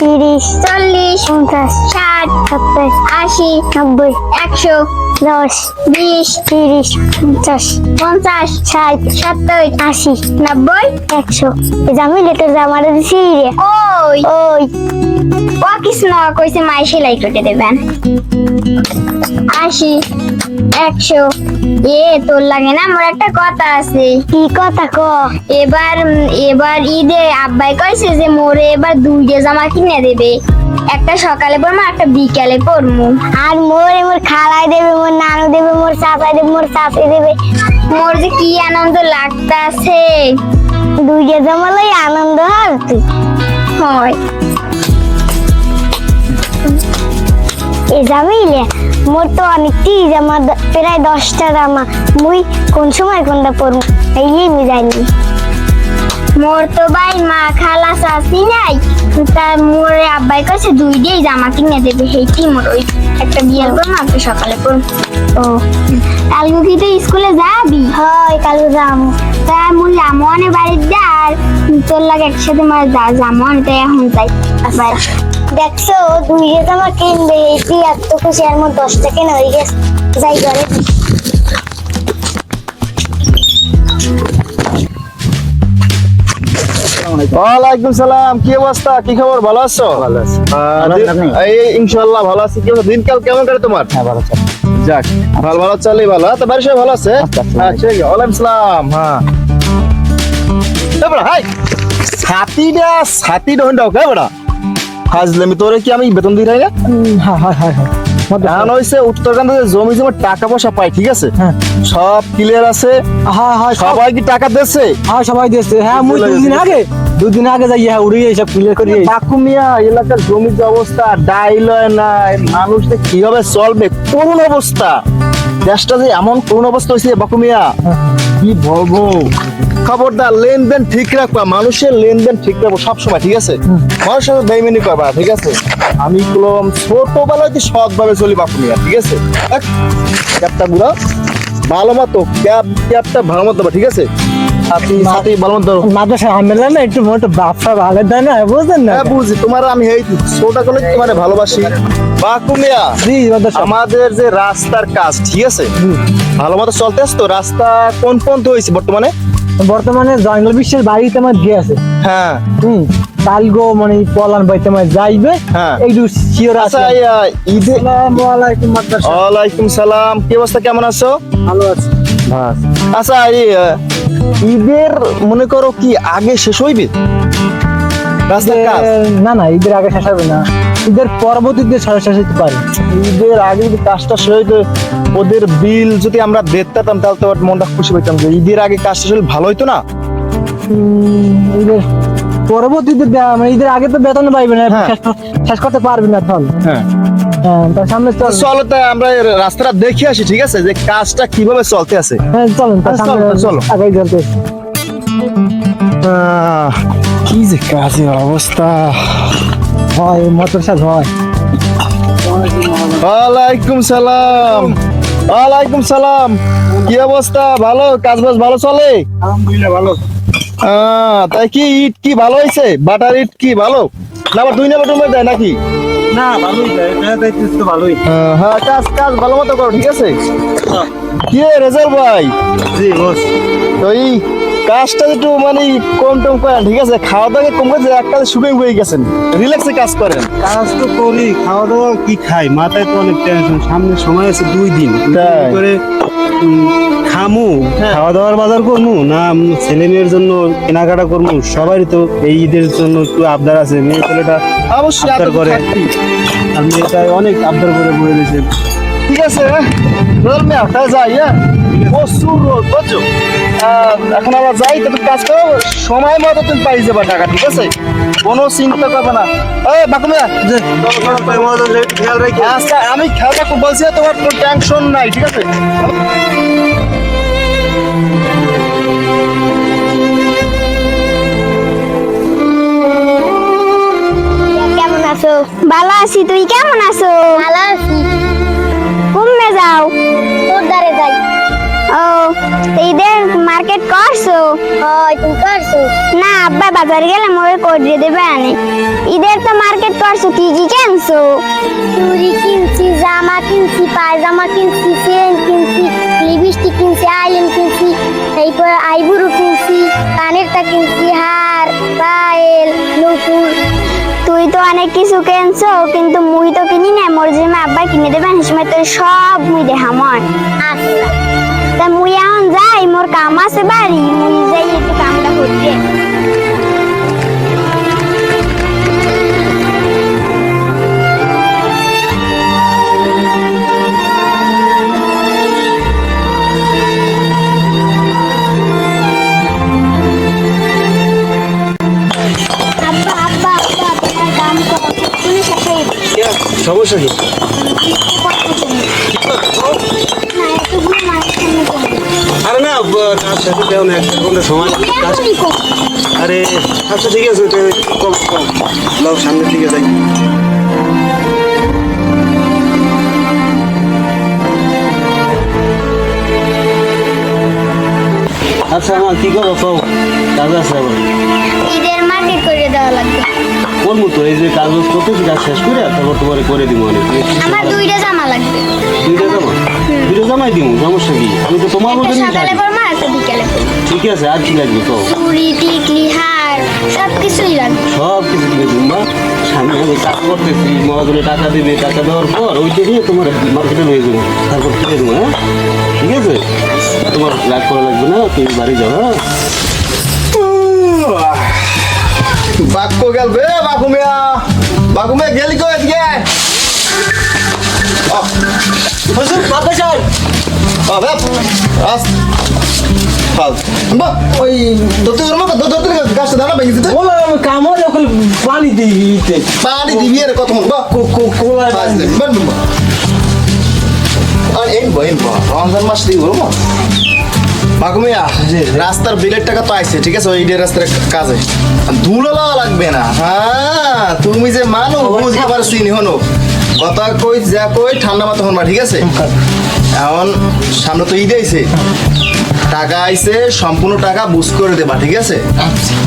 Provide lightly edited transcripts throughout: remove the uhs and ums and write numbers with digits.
30 40 50 60 70 80 90 100 10 20 30 50 50 60 70 80 90 100 এই জামি লেটার জামারে দিছি রে ওই ওই ও কৃষ্ণ কইছে মাই সেলাই করে দেবেন 80 100 তোর লাগে না আমার একটা কথা আছে কি কথা ক এবার ঈদে আব্বাই কইছে যে মোরে এবার দুইটা জামা কিনে দেবে একটা সকালে পরমু একটা বিকালে পরমু আর মোর খালাই দেবে মোর নানু দেবে মোর চাচাই দেবে মোর চাচি দেবে মোর যে কি আনন্দ লাগতাছে দুইটা জামা লই আনন্দ হয় এই জামিলে মোর তো অনেকটি জামা প্রায় 10টা জামা মুই কোন সময় কোনটা পরবো এই আমি জানি মোর তো ভাই মা খালা চাচি নাই তার মোরে আব্বাই কাছে দুইটাই জামা কিনে দেবে সেইটি মোর ওই একটা বিয়াল করবো একটা সকালে পরবো ও কালকে কি তুই স্কুলে যাবি হয় কালকে যাবো তাই মুই যাবো অনেক বাড়িতে আর তোর লাগে একসাথে মার যাবো তাই এখন যাই আবার দেখছো দুইটা জামা কিনবে এটি এত খুশি আর মোর 10টা কেনা হয়ে গেছে যাই ঘরে ওয়ালাইকুম সালাম কি অবস্থা কি খবর ভালো আছো ভালো আছি এই ইনশাআল্লাহ ভালো আছি কি দিনকাল কেমন করে তোমার হ্যাঁ ভালো আছি যাক ভালো চলে ভালো তো বাড়ি সবাই ভালো আছে আচ্ছা ওয়ালাইকুম সালাম হ্যাঁ এবড়া হাই ছাতিটা হন্ডাও কে বড়া হাজলামি তোরে কি আমি বেতন দিই না হ্যাঁ হ্যাঁ হ্যাঁ ধান হইছে উত্তরকান্তে জমি জমা টাকা পয়সা পাই ঠিক আছে হ্যাঁ সব ক্লিয়ার আছে হ্যাঁ হ্যাঁ সবাই কি টাকা দিচ্ছে হ্যাঁ সবাই দিয়েছে হ্যাঁ মুই দুদিন আগে যাই হ্যাঁ উড়িয়ে সব ক্লিয়ার করি বাকুমিয়া এলাকার জমির যে অবস্থা ডাইল নাই মানুষদের কিভাবে চলবে করুণ অবস্থা দেশটা যে এমন করুণ অবস্থা হয়েছে বাকুমিয়া কি বলবো খবরদার লেনদেন ঠিক রাখবা মানুষের লেনদেন ঠিক রাখবো সবসময় ঠিক আছে মানুষের সাথে বেইমানি করবা ঠিক আছে আমি কলম ছোটবেলায় সৎভাবে চলি বাকুমিয়া ঠিক আছে ক্যাপটা গুলো ভালো মতো ক্যাপটা ভালো মতো ঠিক আছে সাথী ভালো মতো মাদ্রাসা আমেলা না একটু মোটো বাপসা ভালো দেয় না বুঝলেন না হ্যাঁ বুঝি তোমার আমি এই ছোটা করে তোমার ভালোবাসি বাকুমিয়া জি আমাদের যে রাস্তার কাজ ঠিক আছে ভালো মতো চলতে আসতো তো রাস্তা কোন পর্যন্ত হয়েছে বর্তমানে জয়নাল বিশ্বের বাড়িতে আমার দিয়ে আছে হ্যাঁ কালগো মানে পলান বাইতে আমার যাইবে হ্যাঁ একটু শিওর আছে ঈদে আসসালামু আলাইকুম মাদ্রাসা ওয়ালাইকুম সালাম কি অবস্থা কেমন আছো ভালো আছি আচ্ছা ঈদের মনে করো কি আগে শেষ হইবে রাস্তার কাজ না ঈদের আগে শেষ হবে না ঈদের পরবর্তীতে শেষ হইতে পারে ঈদের আগে যদি কাজটা শেষ হইতো ওদের বিল যদি আমরা দেখতাম তাহলে তো মনটা খুশি হইতাম যে ঈদের আগে কাজটা শেষ হলে ভালো হইতো না ঈদের পরবর্তীতে মানে ঈদের আগে তো বেতন পাইবে না শেষ করতে পারবি না তখন হ্যাঁ তার সামনে চলো তাই আমরা রাস্তাটা দেখে আসি ঠিক আছে যে কাজটা কিভাবে চলতে আছে হ্যাঁ চলুন তার সামনে চলো আগে চলতে কি যে কাজের অবস্থা হয় মাদ্রাসা হয় ওয়ালাইকুম সালাম কি অবস্থা ভালো কাজ বাজ ভালো চলে আলহামদুলিল্লাহ ভালো তাই কি ইট কি ভালো হয়েছে বাটার ইট কি ভালো না আবার 2 নাম্বার রুমে দেয় নাকি না ভালোই তো ভালোই হ্যাঁ কাজ ভালো মতো করো ঠিক আছে কি রেজাল্ট ভাই জি বস তো এই কাজটা একটু মানে কম করেন ঠিক আছে খাওয়া দাওয়া কম করে একটা শুকিং হয়ে গেছেন রিল্যাক্সে কাজ করেন কাজ তো করি খাওয়া দাওয়া কি খাই মাথায় তো অনেক টেনশন সামনে সময় আছে 2 দিন করে খামু খাওয়া দাওয়ার বাজার করবো না ছেলে মেয়ের জন্য কেনাকাটা করবো সবারই তো এই ঈদের জন্য একটু আবদার আছে মেয়ে ছেলেটা অবশ্যই আবদার করে আর মেয়েটা অনেক আবদার করে বলে দিয়েছে ঠিক আছে রোল মে আটা যাই প্রচুর রোদ বুঝছো এখন আবার যাই তো কাজ করো সময় মতো তুমি পাই যাবা টাকা ঠিক আছে কোনো চিন্তা করবে না বাকুমিয়া আচ্ছা আমি খেয়াল রাখবো বলছি তোমার কোনো টেনশন নাই ঠিক আছে কেমন আছো ভালো আছি তুই কেমন আছো ভালো আছি ঘুমে যাও তোর দ্বারে যাই ও ঈদের মার্কেট করছো হয় তুমি করছো না আব্বা বাজার গেলে মোরে কোট দিয়ে দেবে আনে ঈদের তো মার্কেট কিনছো? কি কি কিনছো? চুড়ি কিনছি, জামা কিনছি, পায়জামা কিনছি, চেন কিনছি, লিপস্টিক কিনছি, আইলাইন কিনছি, তারপর আইব্রো কিনছি, কানেরটা কিনছি, হার, পায়েল, নুপুর। তুই তো অনেক কিছু কিনছো, কিন্তু মুই তো কিনি না। মোর যে আব্বা কিনে দেবেন সময় তো সব মুই দেখাম। আচ্ছা, তা মুই এখন যাই, মোর কাম আছে বাড়ি, মুই যাই একটু কামটা করতে। আব্বা আব্বা আব্বা, তোমার দাম কত? তুমি শেষে সমস্যা কি? না এতগুলো মাছ খানে কম। আরে না কাজ সাথে দেও না, 1 ঘন্টা সময় কাজ। এখনই কম। আরে আচ্ছা ঠিক আছে, কম কম লাও, সামনের দিকে যাই। আচ্ছা আমার কি করবো কও, কাজ আছে আবার। ঈদের মার্কেট করে দেওয়া লাগবে। করবো তো, এই যে কাজ বাজ করতেছি, কাজ শেষ করে তারপর তোমার করে দিব অনেক। আমার 2টা জামা লাগবে। 2টা জামা? 2টা জামাই দিব, সমস্যা কি? আমি তো তোমার একটা মতনই সকালে থাকি। পরবো, একটা বিকালে পরবো। ঠিক আছে, আর কি লাগবে কও? চুড়ি, টিকলি, হার সব কিছুই লাগবে। সব কিছু কিনে দিব মা। সামনে আমি কাজ করতেছি, মহাজনে টাকা দেবে, টাকা দেওয়ার পর ওইটা নিয়ে তোমার মার্কেটে নিয়ে যাবো, তারপর কিনে দেবো। হ্যাঁ ঠিক আছে, তোমার রাগ করা লাগবে না, তুমি বাড়ি যাও। হ্যাঁ বাক্য গেল বে বাকুমিয়া, বাকুমিয়া গেলি কই এদিকে? হুজুর বাবা স্যার, বাবা আস ফাল বা ওই দতুর মত দতুর গাছ দানা ভেঙে দিতে বলো আমি কামড় যখন পানি দিতে পানি দিবি এর কত মন বা কোলা আর এই বইন বা রমজান মাস দিয়ে বলবো বাকুমিয়া রাস্তার বিলের টাকা তো আইছে, ঠিক আছে? ওই রাস্তার কাজে ধুলো লওয়া লাগবে না। হ্যাঁ তুমি যে মানো বুঝতে পারছি নি হনো কথা কই যা কই ঠান্ডা মাথা হনবা, ঠিক আছে? এখন সামনে তো ঈদ আইছে, টাকা আইছে, সম্পূর্ণ টাকা বুঝ করে দেবা, ঠিক আছে?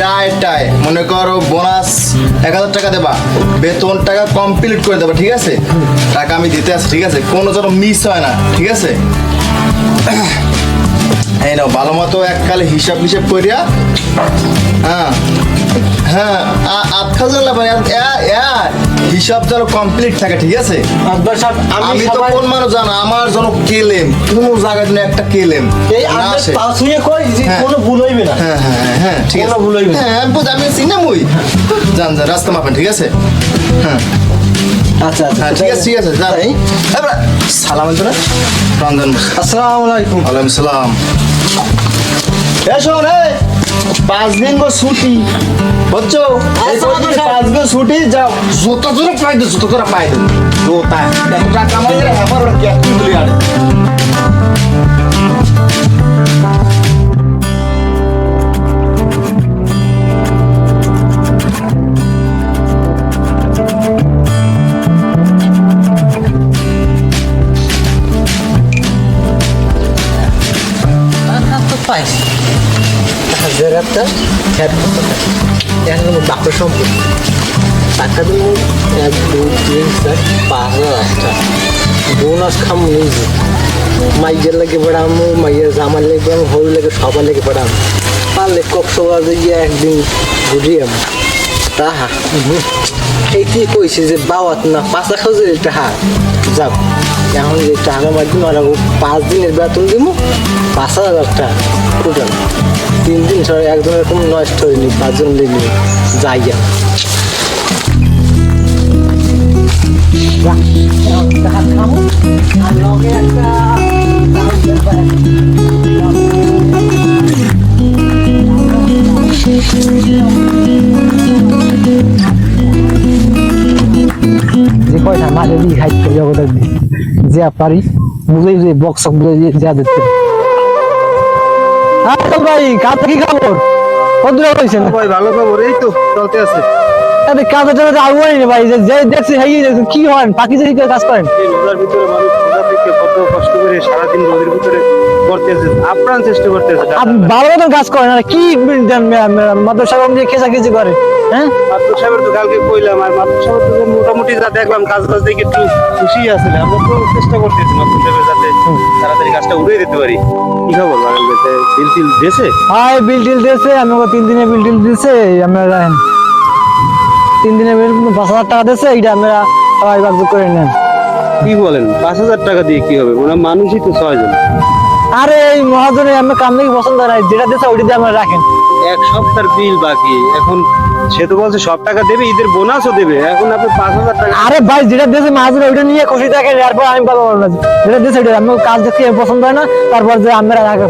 টায় টায় মনে করো বোনাস 1000 টাকা দেবা, বেতন টাকা কমপ্লিট করে দেবা, ঠিক আছে? টাকা আমি দিতে আসি, ঠিক আছে? কোনো যেন মিস হয় না, ঠিক আছে? এই নাও ভালো মতো এককালে হিসাব হিসাব করিয়া। হ্যাঁ হ্যাঁ, আটখাজন হিসাব যেন কমপ্লিট থাকে, ঠিক আছে? আব্বার স্যার আমি তো কোন মানুষ জানো, আমার যেন কেলেম কোনো জায়গায় যেন একটা কেলেম এই না আমরা আসে। পাস হয়ে কই যে হ্যাঁ। কোনো ভুল হইবে না। হ্যাঁ হ্যাঁ হ্যাঁ ঠিক আছে, কোনো ভুল হইবে না। হ্যাঁ আমি চিনি মুই যান যান রাস্তা মাপেন, ঠিক আছে? হ্যাঁ আচ্ছা হ্যাঁ ঠিক আছে ঠিক আছে, যান এবার সালাম আলাইকুম রমজান মাস। আসসালামু আলাইকুম। ওয়ালাইকুম সালাম। এ শোন, 5 দিন গো ছুটি বুঝছো? এই আচ্ছা, কদিন আচ্ছা। 5 দিন ছুটি যাও, যত জোরে পাই দে, যত করে পাই দে জোতা এত টাকা কামাই রে আমার ওরা কে কি বলি আরে। পাইছি হাজারটা হ্যাঁ এখন বাপের সম্পত্তি টাকা দিল 1 2 3 4 5 টাকা বোনাস খাম নিজে মাইয়ের লাগে পড়ামো, মাইয়ের জামার লেগে পড়ামো, হল লেগে সবার লেগে পড়ামো, পারলে কক্সবাজারে গিয়ে একদিন ঘুরিয়াম। তাহা এইটি কইছে যে বাওয়াত না 5 হাজার এটা হার যাও, এখন যে টাকা মাধ্যম আর 5 দিনের বেতন দিব 5,000 টাকা টোটাল। 3 দিন ছাড়া একদম এরকম নষ্ট হয়নি, 5 জন লেগে যাইয়া যে কয়টা মাঝে দিয়ে খাইতে জগতের যে পারি বুঝে বুঝে বক্স বুঝে যা দিতে। ভাই কার কি খবর? কত দূরে হয়েছে? ভাই ভালো খবর, এই তো চলতে আছে। এত কাজের জন্য আগুন নেই ভাই, যে দেখছি কি হয় বাকি যদি কাজ করেন। এই রোজার ভিতরে মানুষ রোজা থেকে কত কষ্ট করে সারাদিন রোদের ভিতরে করতেছে, আপ্রাণ চেষ্টা করতেছে। আপনি ভালো মতন কাজ করেন আর কি মাদ্রাসা দিয়ে খেসাখেসি করে। হ্যাঁ মাত্র সাহেবের তো কালকে কইলাম, আর মাত্র সাহেব তো মোটামুটি যা দেখলাম কাজ দেখে একটু খুশি আছিলেন। আমরা তো চেষ্টা করতেছি মাত্র সাহেবের যাতে তাড়াতাড়ি কাজটা উড়িয়ে দিতে পারি। কি খবর বাগান বেতে বিল টিল দিয়েছে? হ্যাঁ বিল টিল দিয়েছে, আমাকে 3 দিনের বিল টিল দিয়েছে। আমরা রাখেন 3 দিনের বিল 5,000 টাকা দিয়েছে, এইটা আমরা সবাই ভাগ করে নেন। কি বলেন 5,000 টাকা দিয়ে কি হবে? ওরা মানুষই তো 6 জন। আরে এই মহাজনে আমরা কাম নাকি পছন্দ নাই, যেটা দিয়েছে ওইটা দিয়ে আমরা রাখেন। এক সপ্তাহের বিল বাকি, এখন সে তো বলছে সব টাকা দেবে, ঈদের বোনাসও দেবে, এখন আপনি 5,000 টাকা। আরে ভাই যেটা দিয়েছে মহাজনে ওইটা নিয়ে খুশি থাকে, এরপর আমি পাবো না। যেটা দিয়েছে ওইটা আমি কাজ দেখতে পছন্দ হয় না, তারপর যে আমরা রাখা।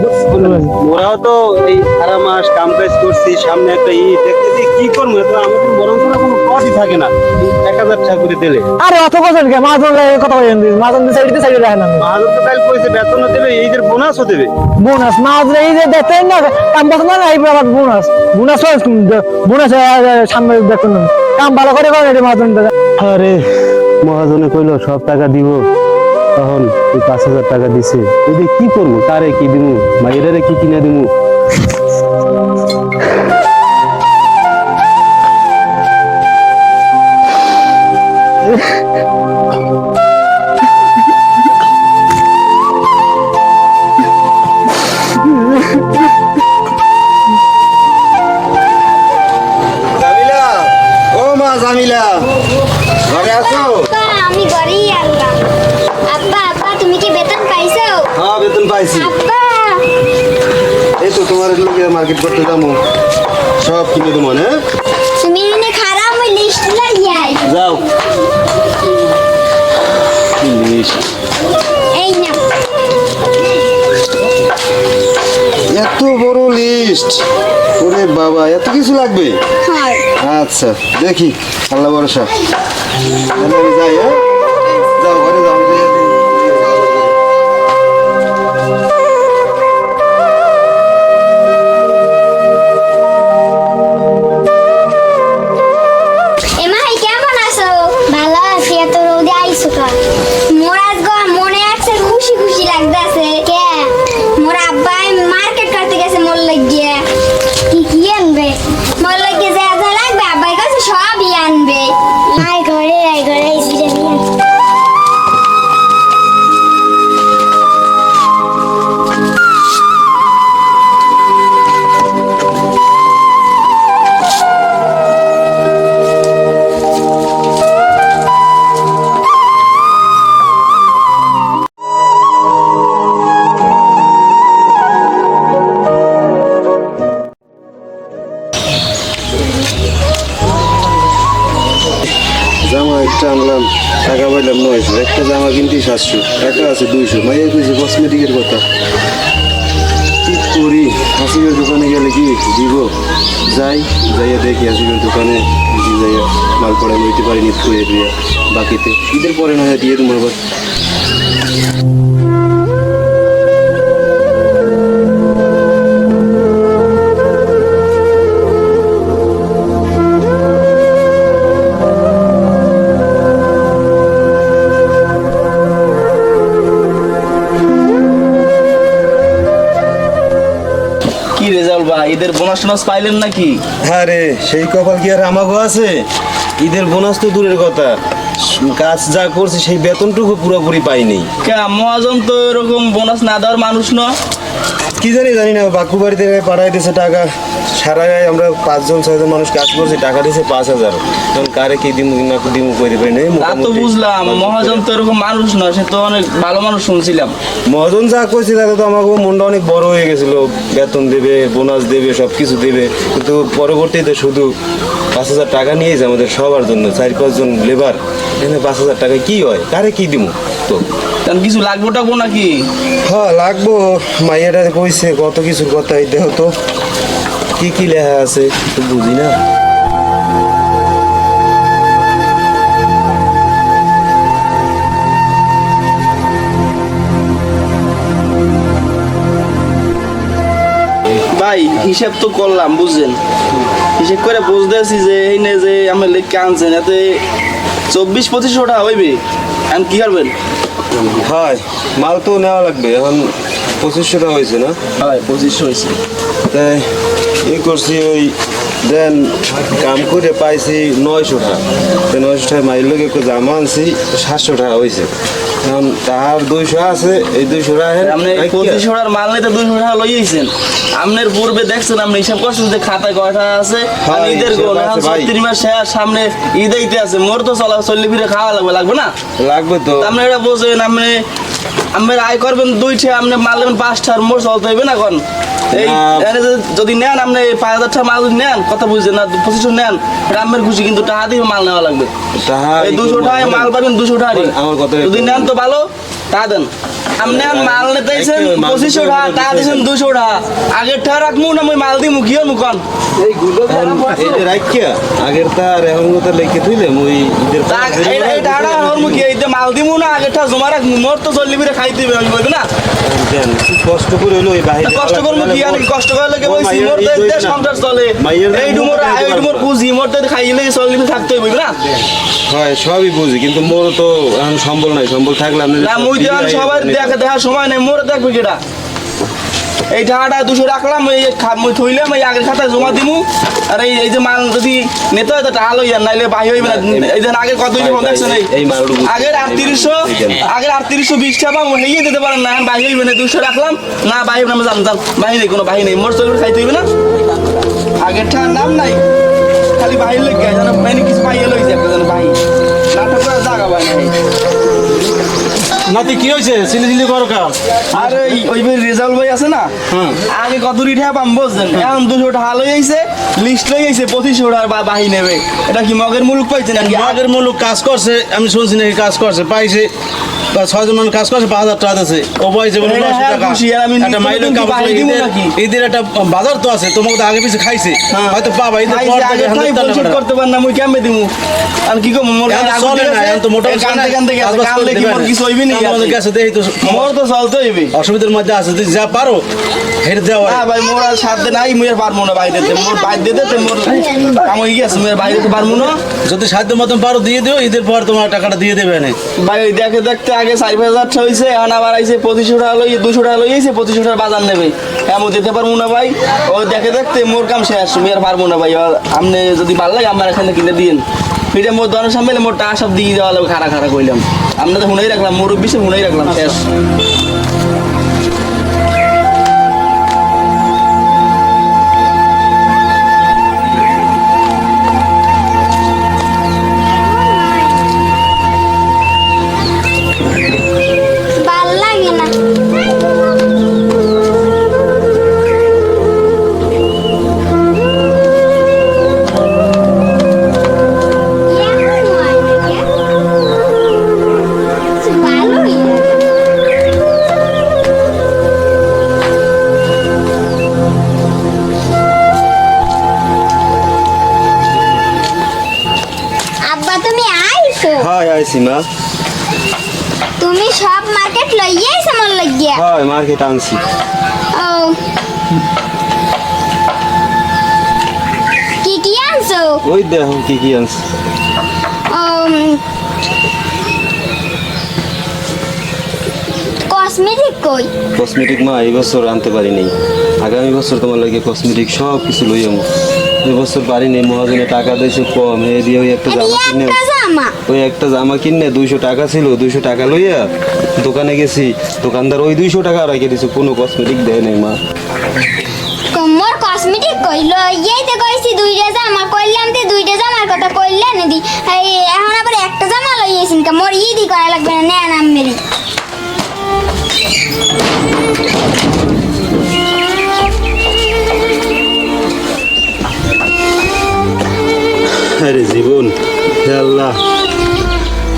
ওরাও তো এই সারা মাস কাম কাজ করছি, সামনে একটা ঈদ দেখতেছি, কি করবো? তো আমাদের বরং কোনো পথই থাকে না 1,000 টাকা করে দিলে। আরে অত বছর কে মহাজন কথা বলেন, মহাজন দিতে সাইডে রাখেন না। মাহাজন তো কাল কইছে বেতনও দেবে, ঈদের বোনাসও দেবে। বোনাস মহাজন এই যে দেখতেন না কাম পছন্দ না, এই আবার বোনাস বোনাস বোনাস সামনে দেখুন কাম ভালো করে করেন এটা মহাজন। আরে মহাজনে কইলো সব টাকা দিব, তখন ওই 5,000 টাকা দিছে। এই কি করবো, কারে কি দিমু, মাইরারে কি কিনা দিমু? জামিলা, ও মা জামিলা, ঘরে আছো? আব্বা, আমি ঘরেই আনলাম। আব্বা আব্বা তুমি কি বেতন পাইছো? হ্যাঁ বেতন পাইছি। আব্বা এই তো তোমার লোকে মার্কেট করতে যাবো, সব কিনে দেবো। হ্যাঁ তুমি এনে খারাপ ওই লিস্ট লাইয়াই। যাও। কি লিস্ট? এই না এত বড় লিস্ট? ওরে বাবা, এত কিছু লাগবে? হয়। আচ্ছা দেখি, আল্লাহ ভরসা। তাহলে আমি যাই। হ্যাঁ যাও ঘরে যাও। এমাই কেমন আছো? ভালো আছি। এত রোদে আইছো কা? মোর আজকে মনে আছে খুশি খুশি লাগতাছে। কে? মোর আব্বা মার্কেট করতে গেছে মোর লাগিয়ে। কি কি আনবে? মোর লাগিয়ে যা যা লাগবে আব্বাই কাছে সবই আনবে। আই ঘরে বিরিয়ানি আন। জামা একটা আনলাম, টাকা পাইলাম 900। একটা জামা কিনতে 700 টাকা আছে 200। মাইয়া কইছে কসমেটিকের কথা। কি করি? হাসিবের দোকানে গেলে কি দিব? যাইয়া দেখি হাসিবের দোকানে যাইয়া মাল পড়া নিতে পারিনি, থুয়ে দিয়ে বাকিতে ঈদের পরে না হয় দিয়ে তোমার আবার। কি রেজাল্ট ভাই, ঈদের বোনাস টোনাস পাইলেন নাকি? আরে সেই কপাল কি আর আমাগো আছে? ঈদের বোনাস তো দূরের কথা, কাজ যা করছে সেই বেতনটুকু পুরোপুরি পাইনি। মহাজন তো এরকম বোনাস না দেওয়ার মানুষ না। কি জানি না, বাকু বাড়িতে পাঠাই দিয়েছে টাকা। সারা গায়ে আমরা 5-6 জন মানুষ কাজ করছি, টাকা দিয়েছে 5,000। এখন কারে কি দিমু না দিমু কইতে পারি নাই। তা তো বুঝলাম, মহাজন তো এরকম মানুষ না, সে তো অনেক ভালো মানুষ শুনছিলাম। মহাজন যা করছে তাতে তো আমাকে মনটা অনেক বড় হয়ে গেছিল, বেতন দেবে, বোনাস দেবে, সব কিছু দেবে। কিন্তু পরবর্তীতে শুধু 5,000 টাকা নিয়েছে আমাদের সবার জন্য, 4-5 জন লেবার। এখানে 5,000 টাকা কি হয়, কারে কি দিমু? তো কারণ কিছু লাগবো টাকবো নাকি? হ্যাঁ লাগবো, মাইয়াটা কইছে কত কিছুর কথা। এই দেখো তো কি কি লেখা আছে, তো বুঝি না। ভাই হিসাব তো করলাম বুঝছেন, হিসেব করে বুঝতেছি যে এই নে যে আমি লিখে আনছেন এতে 24-25 টাকা হইবে। এখন কি করবেন? হয় মাল তো নেওয়া লাগবে, এখন 2500 টাকা হয়েছে না? হয় 2500 হয়েছে। তাই ই করছি ওই দেন কাম করে পাইছি 900 টাকা। 900 টাকা মাইল লোক একটু জামা আনছি 700 টাকা হয়েছে। এখন তাহার 200 আছে, এই 200 টাকা আপনি 2500 টাকার মাল নিতে 200 টাকা লইয়েছেন। আপনার পূর্বে দেখছেন, আপনি হিসাব করছেন যে খাতায় কয়টা আছে আর হ্যাঁ, ঈদের হিসাব গোল আছে এখন ভাই। 30 মাস শেষ, সামনে ঈদ আইতে আছে। মোর তো চল্লি ফিরে খাওয়া লাগবে না? লাগবে তো। আপনি এটা বোঝেন, আপনি আপনার আয় করবেন 2টা, আপনি মাল নেবেন 5টা, আর মোর চলতে হইবে না এখন। এই এখানে যদি নেন আপনি 5000 টাকা মাল যদি নেন, কথা বুঝছেন না, 2500 নেন, গ্রামের খুশি, কিন্তু টাকা দিয়ে মাল নেওয়া লাগবে। তাহা এই 200 টাকায় মাল পাবেন 200 টাকা। আমার কথা যদি নেন তো ভালো, টাকা দেন। আপনি মাল নিতেছেন 2500 টাকা, টাকা দিয়েছেন 200 টাকা। আগের টাকা রাখবো না মই মাল দিমু, কি হমু কন? এই যে রাখিয়া আগের তার এখন কথা লিখে দিলে মই ঈদের এই টাকাটা হরমু কি? এই যে মাল দিমু না আগের টাকা জমা রাখবো? মোর তো চল্লি ফিরে খাইতে হইবে না? দেন কষ্ট করে হলো এই বাইরে কষ্ট করবো কি? আর কষ্ট করলে কেবল সিমোর দেশ সংসার চলে। এই ডুমোর পুঁজি মোর খাইলে চল্লি ফিরে থাকতে হইবে না? হয় সবই বুঝি, কিন্তু মোর তো এখন সম্বল নাই। সম্বল থাকলে আপনি না মুই তো আর সবাই দেখার সময় নেই, মোর দেখবে কেটা? এই টাকাটা 200 রাখলাম, মই থইলাম, এই আগের খাতায় জমা দিমু। আর এই যে মাল যদি নিতে হয় তো টাকা লইয়া, নাইলে বাহি হইবে না। এই যে আগের কত দেখছেন, আগের 3820 টাকা হেয়ে দিতে পারেন না, এখন বাহি হইবে না। 200 রাখলাম না, বাহি হইবে না, জান বাহি নেই, কোনো বাহি নেই। মোর চলবে খাইতে হইবে না? আগের টাকার নাম নাই, খালি বাহির লেগে যেন মানে কিছু পাইয়ে লইছে একটা যেন বাহি নাটক করে জায়গা বাই নাই। নাতি কি হয়েছে? সিলি করো কাম। আর ওই রেজাল্ট ভাই আছে না, আগে কত রিঠা পাম বুঝছেন, এখন 200 টাকা লই আইছে, লিস্ট লই আইছে 2500 টাকা বাহি নেবে। এটা কি মগের মুলুক পাইছে নাকি? আগের মূলক কাজ করছে, আমি শুনছি নাকি কাজ করছে, পাইছে 6 জন কাজ করছে, 5000 টাকা দিয়েছে। ও পাইছে বলে 900 টাকা। একটা মাইলের কাপড় ঈদের একটা বাজার তো আছে, তোমাকে তো আগে পিছিয়ে খাইছে, হয়তো পাবা ঈদের পর আগে তাই পরিশোধ করতে পার না, মুই কেমনে দিমু? আর কি কম মোর এখন চলে না, এখন তো মোটামুটি কান্দে কামলে কি মোর কিছু হইবে না? আমাদের কাছে দেখি তো মোর তো চলতে হইবে। অসুবিধার মধ্যে আছে, তুই যা পারো হেঁটে দেওয়া। না ভাই, মোর আর সাথে নাই, মুই আর পারবো না বাইরে দিতে। মোর বাইরে দিতে মোর কাম হয়ে গেছে, মুই আর বাইরে দিতে পারবো না। যদি সাধ্য মতন পারো দিয়ে দিও, ঈদের পর তোমার টাকাটা দিয়ে দেবে না। ভাই দেখে দেখতে আগে 4000 টাকা হয়েছে, এখন আবার আইছে 2500 টাকা লই, 200 টাকা লই আইছে, 2500 টাকা বাজার নেবে। এমন দিতে পারবো না ভাই। ও দেখে দেখতে মোর কাম শেষ, মুই আর পারবো না ভাই। আপনি যদি ভালো লাগে আমার এখানে কিনে দিন, এটা মোর দনের সামনে মোর টাকা সব দিয়ে দেওয়া লাগবে। খাড়া খাড়া কইলাম, আমরা তো শুনেই রাখলাম, মোর বিষয়ে শুনেই রাখলাম, শেষ। ভাল লাগে না। আব্বা তুমি আইছো? হয় আইছি মা। তুমি সব মার্কেট লইয়ে আইছো মন লাগিয়া? হয় মার্কেট আনছি। ও কি কি আনছো? ওই দেখো কি কি আনছি। কসমেটিক কই? কসমেটিক মা এই বছর আনতে পারিনি, আগামী বছর তোমার লাগে কসমেটিক সব কিছু লই যাবো। এই বছর পারিনি, মহাজনে টাকা দিয়েছে কম, এ দিয়ে ওই একটা জামা কিনে, একটা জামা? ওই একটা জামা কিনে 200 টাকা ছিল, 200 টাকা লইয়া দোকানে গেছি, দোকানদার ওই 200 টাকা রেখে দিছে, কোনো কসমেটিক দেয় নাই মা। মোর কসমেটিক কই? লইয়াই তো কইছি 2টা জামা, কইলাম তো 2টা জামার কথা কইলা না দি। এই এখন আবার একটা জামা লইয়েছেন কা? মোর ঈদই করা লাগবে না, নেন আমেরি। আরে জীবন, হে আল্লাহ,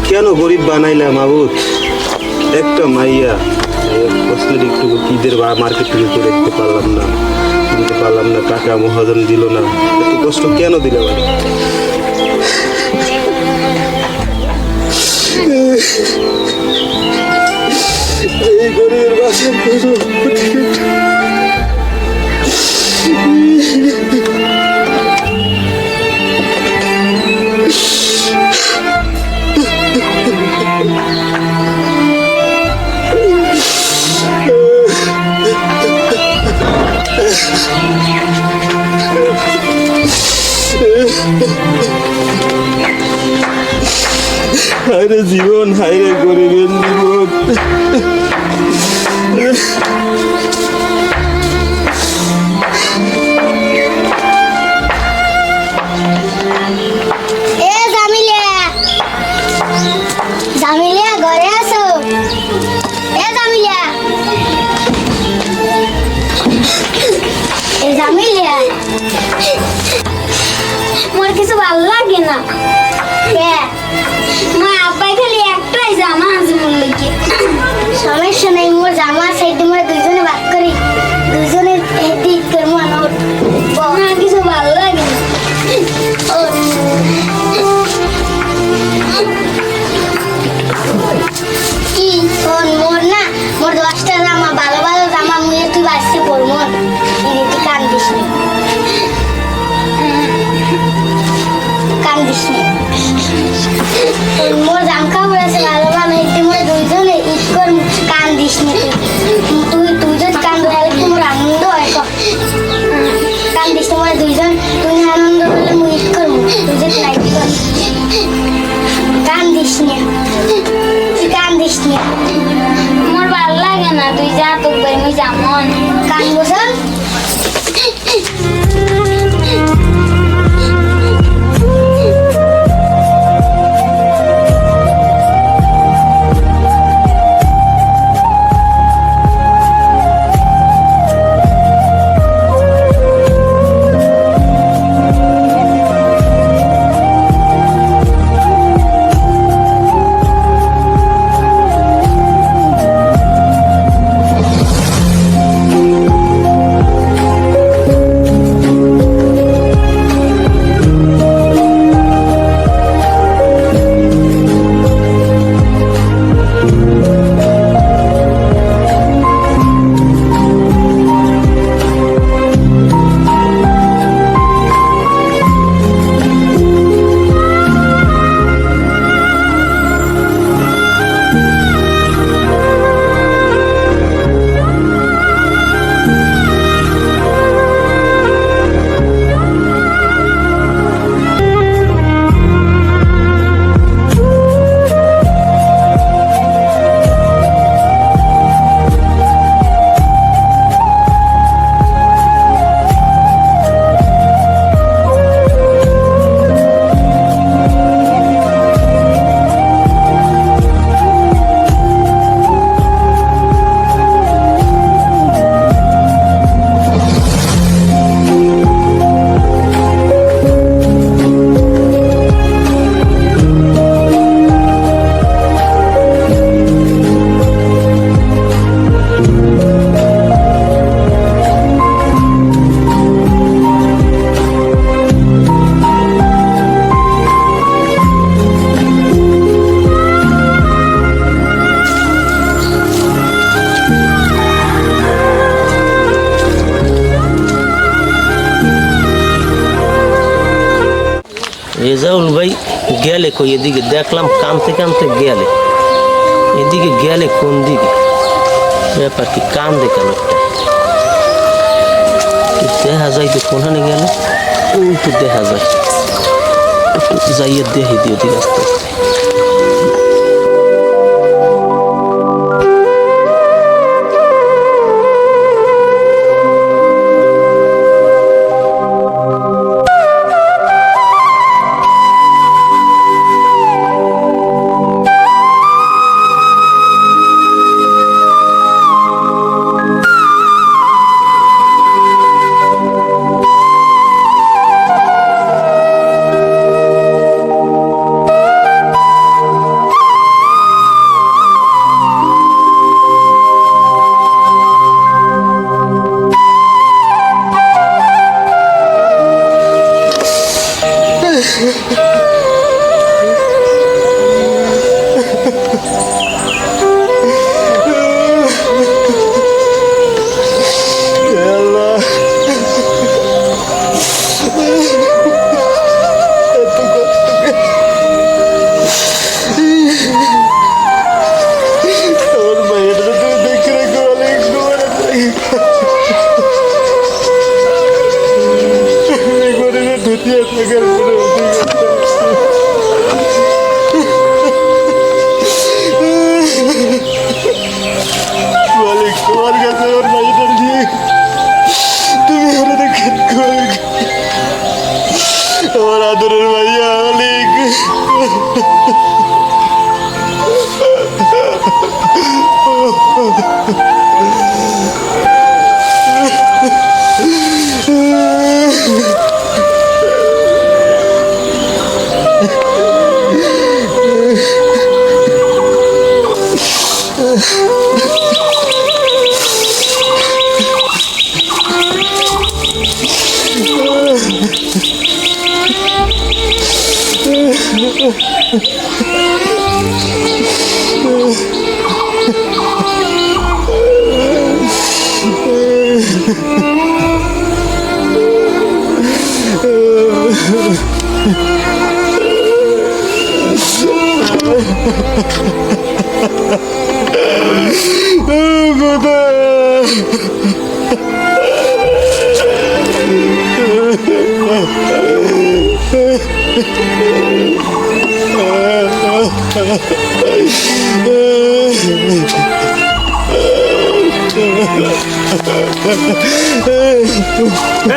কেন গরিব বানাইলাম মাবুদ? একটা মাইয়া কসমেটিক টুকু ঈদের বা মার্কেট টুকু করে দিতে পারলাম না, টাকা মহাজন দিল না, এত কষ্ট কেন দিলে ভাই? এই গরিবের বাসা হায়রে জীবন, হায়রে গরিবের জীবন। এ জামিলিয়া, জামিলিয়া ঘরে আছো? এ জামিলিয়া, এ জামিলিয়া, মোর কিছু ভালো লাগে না। কে? মা আব্বাই খালি একটাই জামা আছে মোর লাগে। সমস্যা নেই, মোর জামা সাইডে মোর দুইজনে ভাগ করি, দুইজনে দিক করবো। আমার কিছু ভালো লাগে না। কি শোন, মোর না, মোর 10টা জামা, ভালো ভালো জামা মুয়ে তুই বাঁচতে পড়। মোর তুই কান্দিস নি, কান্দিস নি। মোর জাম কাপড় আছে ভালো ভালো, এতে মোর দুইজনে ঈদ কর, কান্দিস নি। তুই তুই যদি কান্দ তাহলে তোমার আনন্দ হয়। কান্দিস তোমার দুইজন, তুই আনন্দ করলে মুই ঈদ করবো, তুই যদি লাইক কর। কান্দিস নি, তুই কান্দিস নি। মোর ভালো লাগে না, তুই যা, তোর বাড়ি মুই যেমন কান্দবো। শোন, রেজাউল ভাই গেলে কই? এদিকে দেখলাম কানতে কানতে গেলে, এদিকে গেলে কোন দিকে? ব্যাপার কি, কান্দে কেন? দেখা যায় তো কোনখানে গেলে, ওই তো দেখা যায়। যাইয়ে দেখি দিয়ে দিকে আস্তে আস্তে।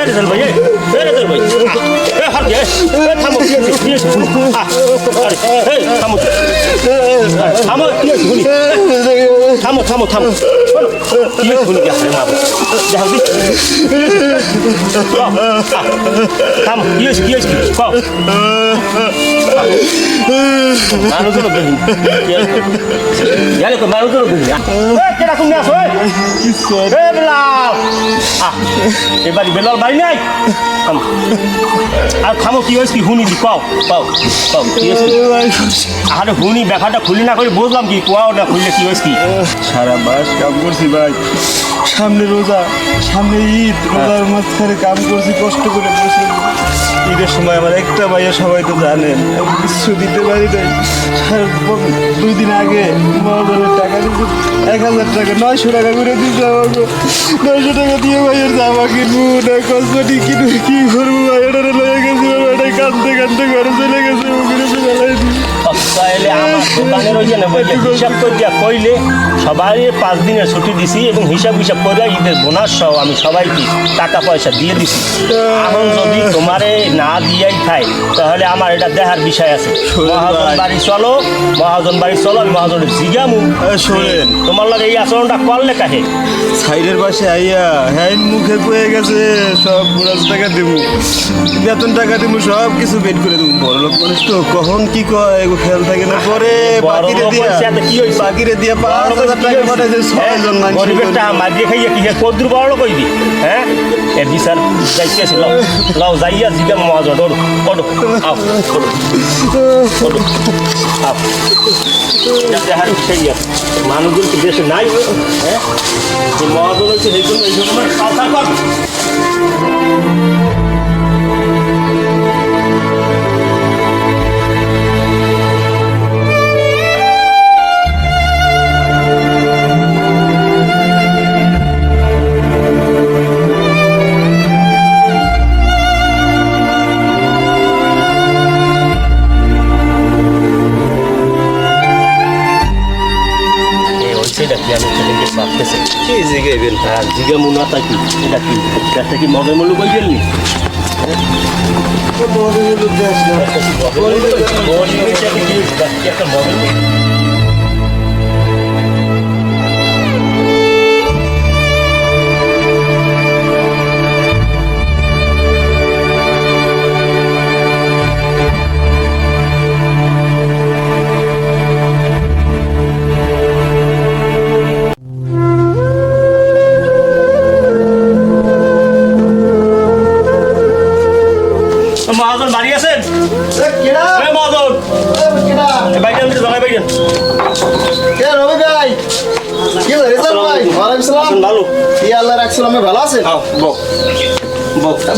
রেজাল ভাই রেজাল ভাই হাত দিয়ে থামো থামো থামো থামো থামো থামো কি শুনি গেছে মা যাও দি থামো কি কও মানুষ তো দেখি তো মানুষ তো দেখি কেডা তুমি আসো এ বেলাল এবার বেলাল ভাই নাই আর থামো কি হয়েছে কি হুনি দি কও কি হয়েছে আরে হুনি ব্যাপারটা খুলি না করে বুঝলাম কি কোয়াওটা খুললে কি হয়েছে কি সারা মাস কাম করছি ভাই, সামনে রোজা, সামনে ঈদ, রোজার মাঝখানে কাম করছি কষ্ট করে বসে। ঈদের সময় আমার একটা ভাইয়া সবাই তো জানেন কিছু দিতে পারি নাই। 2 দিন আগে মহাজনের টাকা দিচ্ছে 1000 টাকা, 900 টাকা করে দিচ্ছে আমাকে। 900 টাকা দিয়ে ভাইয়ের জামা কিনবো না কসমেটিক কিনবো, কি করবো ভাই? এটা লয়ে গেছে, এটা কাঁদতে কাঁদতে ঘরে চলে গেছে, ওগুলো ফেলাই দিই। তাহলে আমার দোকানের ওই জন্য হিসাব করে দিয়া কইলে সবাই 5 দিনের ছুটি দিছি এবং হিসাব করে ঈদের বোনাস সহ আমি সবাইকে টাকা পয়সা দিয়ে দিছি। এখন যদি তোমারে না দিয়াই খাই তাহলে আমার এটা দেখার বিষয় আছে। মহাজন বাড়ি চলো আমি মহাজনের জিগামু শোনেন, তোমার লাগে এই আচরণটা করলে কাহে? সাইডের পাশে আইয়া হ্যাঁ মুখে কয়ে গেছে সব বোনাস টাকা দেবো, বেতন টাকা দেবো, সব কিছু বের করে দেবো। বড় লোক মানুষ তো কখন কি কয় এগো খেয়াল থাকে না। পরে বাকিরে দিয়া 5000 টাকা পাঠাইছে 6 জন মানুষ। গরিবের টাকা মারিয়ে খাইয়া কি কদ্দুর বড় লোক হইবি? হ্যাঁ এর বিচার যাইতেছে লাও যাইয়া জিগা মহাজন ওড়ো আও দেখার বিষয় আছে। মানুষজন তো দেশে নাই, হ্যাঁ যে মহাজন হচ্ছে এই জন্য সংসার কর। জিগা মুনাটা কি এটা কি মগে মূল্য কই গেলি? একটা মগে মহাজন বাড়ি আছেন? মহাজন বাইরেন জানাই বাইরেন রবি ভাই, কি রেজাল্ট ভাই? ওয়ালাইকুম সালাম। ভালো কি আল্লাহ রাখছিল, আমি ভালো আছেন?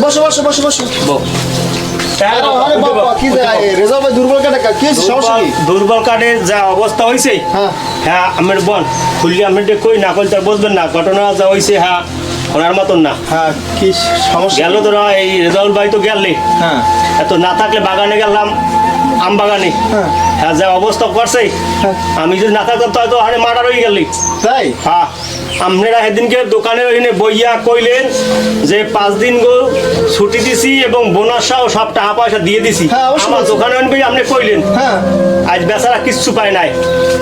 বসো দুর্বল কার্ডে যা অবস্থা হয়েছে, হ্যাঁ আমার বোন খুললি আমি কই না কই তার বুঝবেন না, ঘটনা যা হয়েছে হ্যাঁ ওনার মতন না। হ্যাঁ কি সমস্যা? গেল তো না এই রেজাউল ভাই তো গেলে, হ্যাঁ এত না থাকলে বাগানে গেলাম আম বাগানে, হ্যাঁ যা অবস্থা করছে আমি যদি না থাকতাম হয়তো হারে মার্ডার হয়ে গেলি। তাই? হ্যাঁ আপনারা সেদিনকে দোকানের ওইখানে বইয়া কইলেন যে 5 দিন গো ছুটি দিছি এবং বোনাস সহ সব টাকা পয়সা দিয়ে দিছি। আমার দোকানে আনবি আপনি কইলেন, হ্যাঁ আজ বেচারা কিচ্ছু পায় নাই,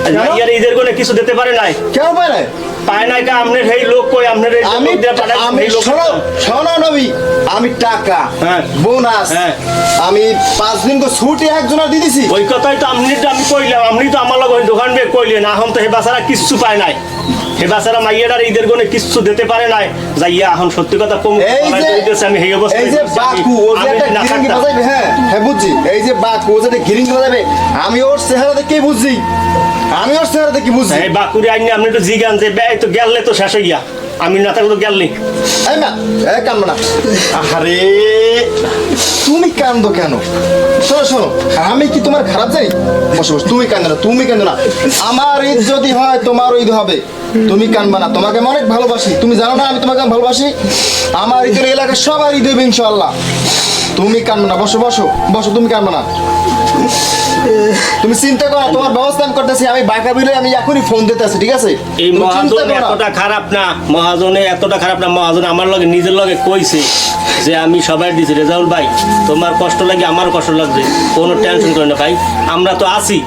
আজ ভাইয়ার ঈদের কোনে কিছু দিতে পারে নাই। কেন পায় নাই? পায় নাই কা আপনার সেই লোক কই আপনার আমি শোনো নবী, আমি টাকা বোনাস আমি 5 দিন তো ছুটি একজনের দিয়ে দিছি। ওই কথাই তো আমি কইলাম, আপনি তো আমার লগে দোকান বে কইলেন, এখন তো সেই বেচারা কিচ্ছু পায় নাই। হে বাচ্চারা মাইয়াটার ঈদের গনে কিচ্ছু দিতে পারে নাই যাইয়া এখন সত্যি কথা কম আমি এই অবস্থা এই যে বাকু ও যে একটা গিরিঙ্গি বাজাইবে, হ্যাঁ হ্যাঁ বুঝছি, এই যে বাকু ও যে গিরিঙ্গি বাজাইবে, আমি ওর চেহারা দেখে বুঝছি, আমি ওর চেহারা দেখে বুঝছি। এই বাকুরে আইনি আপনি একটু জিগান যে ব্যয় তো গেলে তো শেষ হইয়া, আমি না থাকলে তো গেলনি। এই না এই কান্দো না, আরে তুমি কান্দো কেন? শোনো শোনো, আমি কি তোমার খারাপ জানি? বসো বসো, তুমি কান্দো না, তুমি কান্দো না। আমার ঈদ যদি হয় তোমারও ঈদ হবে, তুমি কান্দবা না, তোমাকে আমি অনেক ভালোবাসি, তুমি জানো না আমি তোমাকে ভালোবাসি। আমার ঈদের এলাকার সবার ঈদ হবে ইনশাআল্লাহ, তুমি কান্দো না, বসো বসো বসো, তুমি কান্দো না, তুমি চিন্তা করো, তোমার ব্যবস্থা আমি করতেছি। আমি বাঁকা বিলে আমি এখনই ফোন দিতে আছি, ঠিক আছে? এই তুমি চিন্তা মহাজন করো না। এতটা খারাপ না, মহাজনে এতটা খারাপ না, মহাজন আমার লগে নিজের লগে কইছে যে আমি সবাই দিছি রেজাউল ভাই তোমার কষ্ট লাগে আমার কষ্ট লাগছে, কোনো টেনশন করে না ভাই, আমরা তো আছি।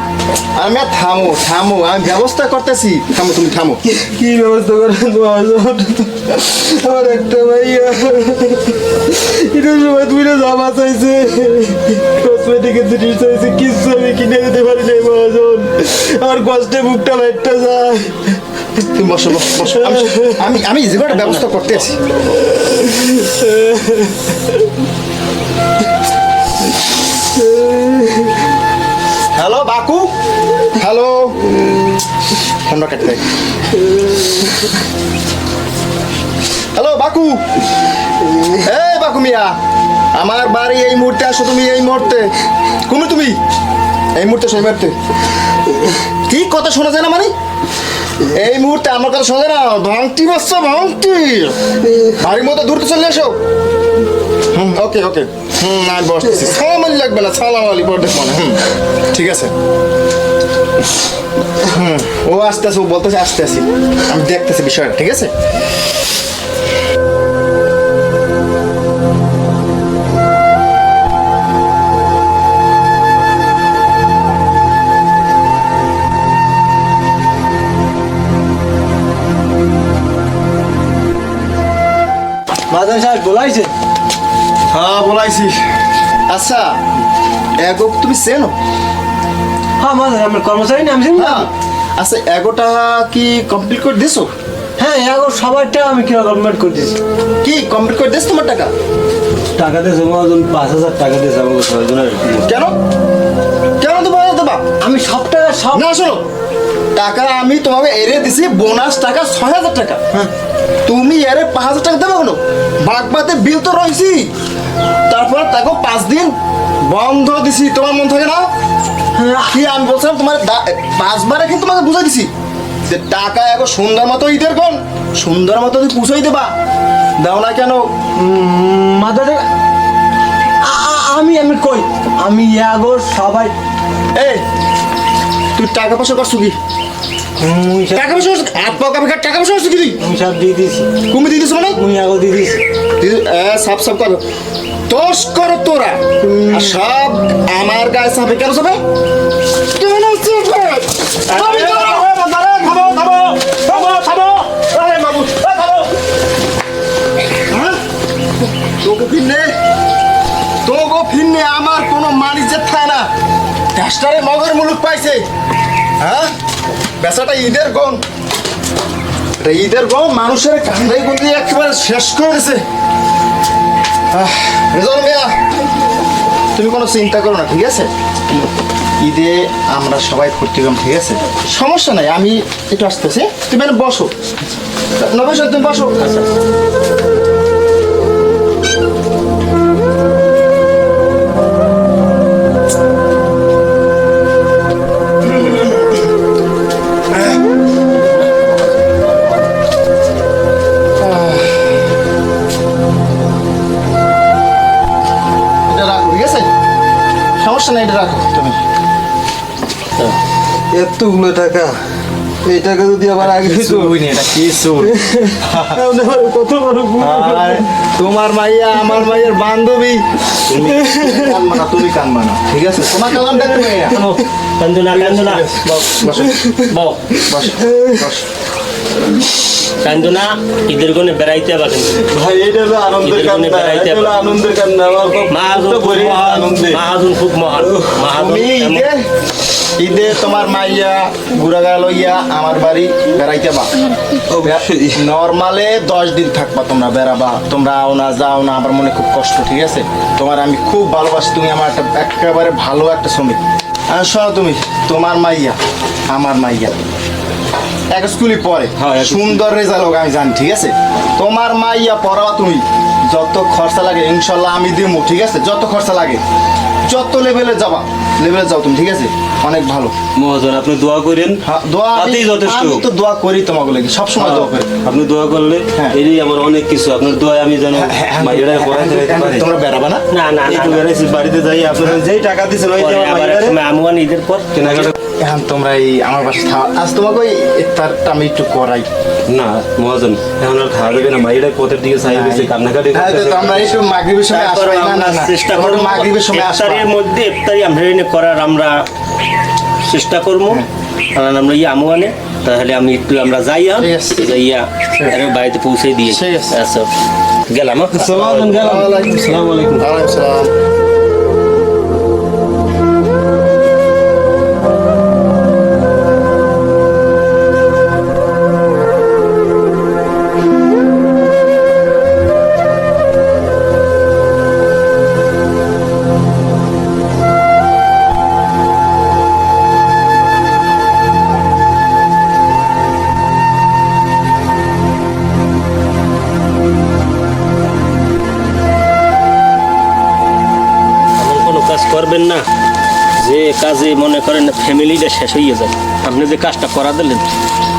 আমি আর থামো থামো, আমি ব্যবস্থা করতেছি, থামো তুমি থামো। কি ব্যবস্থা করেন আমার একটা ভাইয়া ঈদের সময় দুইটা জামা চাইছে, কসমেটিকের জিনিস চাইছে, কিছু আমি কিনে দিতে পারি নাই মহাজন, আমার কষ্টে বুকটা বাইরটা যায়। তুমি বসো বসো, বসো। আমি আমি যে কোনো একটা ব্যবস্থা করতেছি। হ্যালো বাকু, হ্যালো, ফোনটা কেটে দেয়। হ্যালো বাকু, এই বাকু মিয়া, আমার বাড়ি এই মুহূর্তে আসো, তুমি এই মুহূর্তে, তুমি এই মুহূর্তে সেই মুহূর্তে। কি কথা শোনা যায় না মানে? এই মুহূর্তে আমার কথা শোনা যায় না? ভাঙটি বাচ্চা ভাঙটি, বাড়ির মতো দূরতে চলে আসো। ওকে ওকে, আমি বসতেছি, সালাম আলি লাগবে না, সালাম আলি পর দেখবো না। ঠিক আছে। ও আসতে আসে, ও বলতেছে আসতে আসি, আমি দেখতেছি বিষয়টা, ঠিক আছে? মাদার সাহেব বলাইছে? হ্যাঁ বলাইছি। আচ্ছা এগো তুমি চেনো? হ্যাঁ মাদার, আমার কর্মচারী না, আমি চিনি না। হ্যাঁ আচ্ছা, এগোটা কি কমপ্লিট করে দিছো? হ্যাঁ এখন সবারটা আমি কিনা কমপ্লিট করে দিয়েছি। কি কমপ্লিট করে দিস তোমার টাকা? টাকা দিয়েছে মহাজন, 5,000 টাকা দিয়েছে আমাকে ছয়জনের। কেন কেন তো বলে দেবা? আমি সব টাকা সব না শোনো, টাকা আমি তোমাকে এড়ে দিছি, বোনাস টাকা 6,000 টাকা, তুমি এরে 5,000 টাকা দেবে কেন? বাগবাতে বিল তো রয়েছি, তারপর তাকে 5 দিন বন্ধ দিছি, তোমার মন থাকে না? কি আমি বলছিলাম তোমার 5বারে কিন্তু তোমাকে বুঝাই দিছি যে টাকা এখন সুন্দর মতো ঈদের কোন সুন্দর মতো তুমি পুষাই দেবা, দাও না কেন? মাদার আমি কই, আমি আগর সবাই এই তুই টাকা পয়সা করছো কি? টাকা পয়সা করছো? হাত পাকা বেকার টাকা পয়সা করছো কি তুই? আমি সব দিয়ে দিয়েছি, তুমি দিয়ে দিছো মানে? আমি আগর দিয়ে দিয়েছি। সাপ সাপ করো, তোষ করো তোরা, আর সব আমার গায়ে চাপে কেন চাপে? কেন চাপে? আমি তো- হ্যাঁ? তোকে ফিরনে আমার কোনো মানিজ্যের থাকে না, ক্যাস্টারে মগের মুলুক পাইছে। হ্যাঁ বেচাটা ঈদের গন, ঈদের গন মানুষের কান্দাই বন্দি একেবারে শেষ করে দিছে। রেজাউল মিয়া, তুমি কোনো চিন্তা করো না, ঠিক আছে? ঈদে আমরা সবাই ফুর্তি করব, ঠিক আছে? সমস্যা নাই, আমি একটু আসতেছি, তুমি এখানে বসো। নবেশ তুমি বসো। এটা রাখো, ঠিক আছে? সমস্যা নাই, এটা রাখো তুমি। এতগুলো টাকা, এই টাকা যদি আবার আগে দিত, এটা কিছু কত বড় ভুল। তোমার মাইয়া আমার মাইয়ের বান্ধবী, তুমি কানবা না, তুমি কানবা না, ঠিক আছে? তোমার কালাম দেখতে মাইয়া। কান্দনা কান্দনা বসো বউ বসো বসো। কান্দনা, ঈদের গনে বেড়াইতে আবার ভাই এটা হলো আনন্দের ঈদের কান্না, দিনে বেড়াইতে এটা হলো হবে। আনন্দের কান্না, আমার খুব মাহাজন কষ্ট খুব করি মহান, আনন্দে। মাহাজন খুব মহান, মাহাজন তুমি এমন- ঈদে ঈদে তোমার মাইয়া ঘুরাগা লইয়া আমার বাড়ি বেড়াইতে বা নর্মালে 10 দিন থাকবা, তোমরা বেড়াবা, তোমরা আও না যাও না, আমার মনে খুব কষ্ট, ঠিক আছে? তোমার আমি খুব ভালোবাসি, তুমি আমার একেবারে ভালো একটা শ্রমিক। আর শোনো, তুমি তোমার মাইয়া আমার মাইয়া এক স্কুলে পড়ে, সুন্দর রেজাল্ট হোক আমি জানি, ঠিক আছে? তোমার মাইয়া পড়াবা, তুমি যত খরচা লাগে ইনশাল্লাহ আমি দিমু, ঠিক আছে? যত খরচা লাগে, যত লেভেলে যাবা লেভেলে যাও তুমি, ঠিক আছে? অনেক ভালো মহাজন, আপনি দোয়া করেন। হ্যাঁ, দোয়া তাতেই যথেষ্ট। আমি তো দোয়া করি তোমাকে লাগে, সবসময় দোয়া করি। আপনি দোয়া করলে হ্যাঁ। এরই আমার অনেক কিছু, আপনার দোয়ায় আমি যেন মাইয়ারা পড়াইতে পারি। তোমরা বেড়াবা না? না না একটু বেড়াইছি, বাড়িতে যাই, আপনারা যেই টাকা দিচ্ছেন ওই যে আমার মাইয়ারে আমুয়ান ঈদের পর কেনাকাটা। এখন তোমরা এই আমার বাসা খাওয়া, আজ তোমাকে ওই ইফতারটা আমি একটু করাই। না মহাজন, এখন আর খাওয়া যাবে না, মাইয়ারা পথের দিকে চাই গেছে, কান্নাকাটি হ্যাঁ, তো করতেছে। আমরা একটু মাগরিবের সময় আসবো। না না না, চেষ্টা তোমরা করবো একটু মাগরিবের সময় আসবা। ইফতারের মধ্যে ইফতারি আমরা করার আমরা চেষ্টা করবো। কারণ আমরা আমুয়ানে তাহলে আমি একটু আমরা যাইয়া ঠিক আছে। যাইয়া এর বাড়িতে পৌঁছে দিয়ে ঠিক আছে। আচ্ছা গেলাম হ্যাঁ? গেলাম। আসসালামু আলাইকুম। ওয়ালাইকুম আসসালাম। এমন কোনো কাজ করবেন না যে কাজে মনে করেন ফ্যামিলিটা শেষ হয়ে যায়। আপনি যে কাজটা করা দিলেন,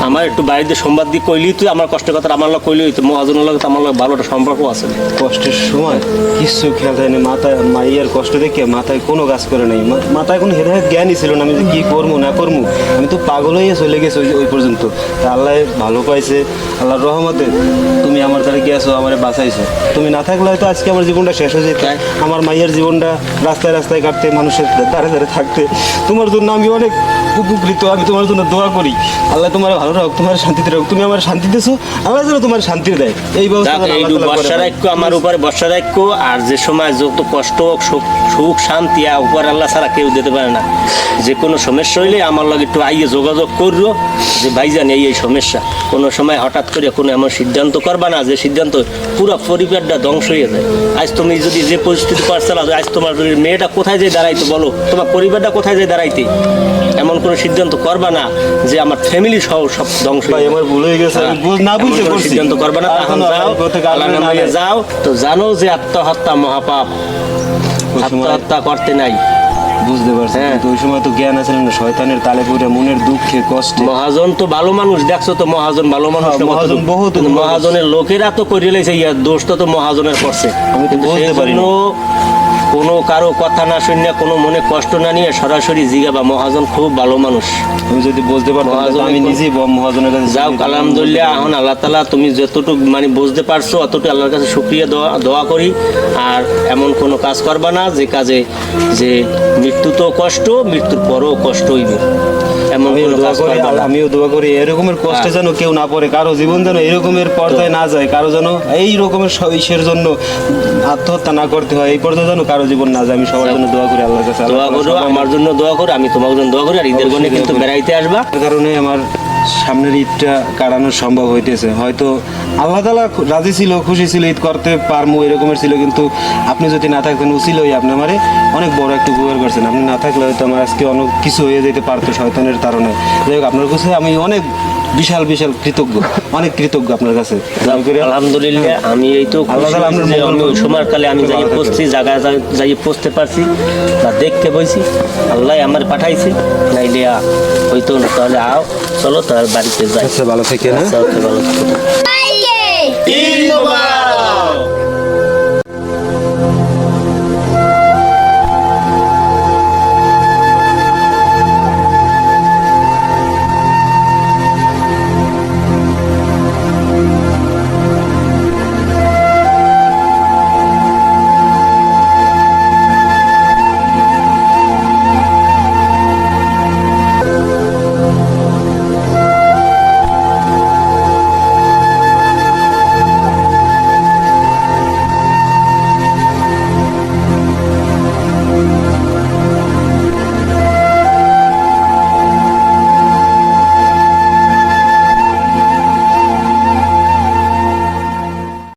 আমার একটু বাড়িতে সোমবার দিয়ে কইলেই তুই আমার কষ্টের কথা আমার লোক কইলেই তো মহাজনের লোক আমার লোক ভালো একটা সম্পর্ক আছে। কষ্টের সময় কিছু খেয়াল থাকেনি, মাথায় মাইয়ার কষ্ট দেখে মাথায় কোনো কাজ করে নাই, মাথায় কোনো হেদায়ত জ্ঞানই ছিল না আমি যে কী করবো না করবো। আমি তো পাগল হয়ে চলে গেছি ওই পর্যন্ত। তা আল্লাহ ভালো পাইছে, আল্লাহর রহমতে তুমি আমার দ্বারা গেছো, আমার বাঁচাইছো। তুমি না থাকলে হয়তো আজকে আমার জীবনটা শেষ হয়ে যেত, আমার মাইয়ার জীবনটা রাস্তায় রাস্তায় কাটতে, মানুষের দাঁড়ে দাঁড়ে থাকতে। তোমার জন্য আমি অনেক উপকৃত, আমি তোমার জন্য দোয়া করি আল্লাহ তোমার ভালো রাখুক, তোমার শান্তিতে রাখুক। তুমি আমার শান্তি দিয়েছো, আল্লাহ যেন তোমার শান্তি দেয়। এই ব্যবস্থা যেন আল্লাহ তাআলা করে বর্ষা দেয়। রাখো আমার উপরে, বর্ষা রাখো। আর যে সময় যত কষ্ট হোক, সুখ শান্তি উপর আল্লাহ ছাড়া কেউ দিতে পারে না। যে কোনো সমস্যা হইলে আমার লগে একটু আইয়ে যোগাযোগ করলো যে ভাইজান এই সমস্যা। কোনো সময় হঠাৎ করে কোনো এমন সিদ্ধান্ত করবা না যে সিদ্ধান্ত পুরো পরিবারটা ধ্বংস হয়ে যায়। আজ তুমি যদি যে পরিস্থিতি পারছাল, আজ তোমার মেয়েটা কোথায় যেয়ে দাঁড়াইতে বলো, তোমার পরিবারটা কোথায় যেয়ে দাঁড়াইতে, এমন কোনো সিদ্ধান্ত করবা না যে আমার ফ্যামিলি সহ সব ধ্বংস ভাই হয়ে আমার ভুল হয়ে গেছে, আমি না বুঝতে এমন কোনো পারছি। সিদ্ধান্ত করবা না। তখন যাও, আল্লাহর নামে যাও, তো জানো যে আত্মহত্যা মহাপাপ, আত্মহত্যা করতে নাই। বুঝতে পারছি, হ্যাঁ। কিন্তু ওই সময় তো জ্ঞান আছে না, শয়তানের তালে পড়ে মনের দুঃখে কষ্টে। মহাজন তো ভালো মানুষ, দেখছো তো মহাজন ভালো মানুষ। হ্যাঁ, মহাজন বহুত কিন্তু ভালো। মহাজনের লোকেরা তো করে লেছে, ইয়ার দোষটা তো মহাজনের করছে। আমি তো কিন্তু বুঝতে সেই পারিনি। জন্য কোনো কারো কথা না শুনে, কোনো মনে কষ্ট না নিয়ে সরাসরি জিজ্ঞাবা, মহাজন খুব ভালো মানুষ। আমি যদি বুঝতে পারতাম তাহলে মহাজনের আমি কোন- নিজেই মহাজনের কাছে যাও, আলহামদুলিল্লাহ। এখন আল্লাহ তাআলা তুমি যতটুকু বুঝতে পারছো অতটুকু আল্লাহর কাছে শুকরিয়া দোয়া করি। আর এমন কোনো কাজ করবা না যে কাজে যে মৃত্যু তো কষ্ট, মৃত্যুর পরও কষ্ট হইবে, এমন আমিও কোনো দোয়া কাজ করি, করবা না। আমিও দোয়া করি এরকমের কষ্টে যেন কেউ না পড়ে, কারো জীবন যেন এরকমের পর্দায় না যায়, কারো যেন এই রকমের ইসের জন্য আত্মহত্যা না করতে হয়, এই পর্দায় যেন কারো জীবন না যায়। আমি সবার জন্য দোয়া করি আল্লাহর কাছে। দোয়া করো, আমার জন্য দোয়া করো, আমি তোমার জন্য দোয়া করি। আর ঈদের গনে কিন্তু বেড়াইতে আসবা। তার কারণে আমার সামনের ঈদটা কাটানো সম্ভব হইতেছে। হয়তো আল্লাহ তাআলা রাজি ছিল, খুশি ছিল, ঈদ করতে পারবো এরকমের ছিল, কিন্তু আপনি যদি না থাকতেন, উচিল হয়ে আপনি আমারে অনেক বড় একটা উপকার করছেন। আপনি না থাকলে হয়তো আমার আজকে অনেক কিছু হয়ে যেতে পারতো শয়তানের কারণে। যাই হোক, আপনার কাছে আমি অনেক বিশাল বিশাল কৃতজ্ঞ, অনেক কৃতজ্ঞ আপনার কাছে। আলহামদুলিল্লাহ, আমি এই তো আল্লাহ তাআলা আপনার যে আমি মঙ্গল ওই সময়ের কালে আমি যাই ভালো থাকবেন। পৌঁছছি, জায়গায় যাই পৌঁছতে পারছি বা দেখতে বইছি, আল্লাহ আমার পাঠাইছে, নাইলে হইতো না। তাহলে আও, চলো তার বাড়িতে যাই। আচ্ছা, ভালো থেকে না। আচ্ছা, ওকে, ভালো থেকো। ঈদ মোবারক।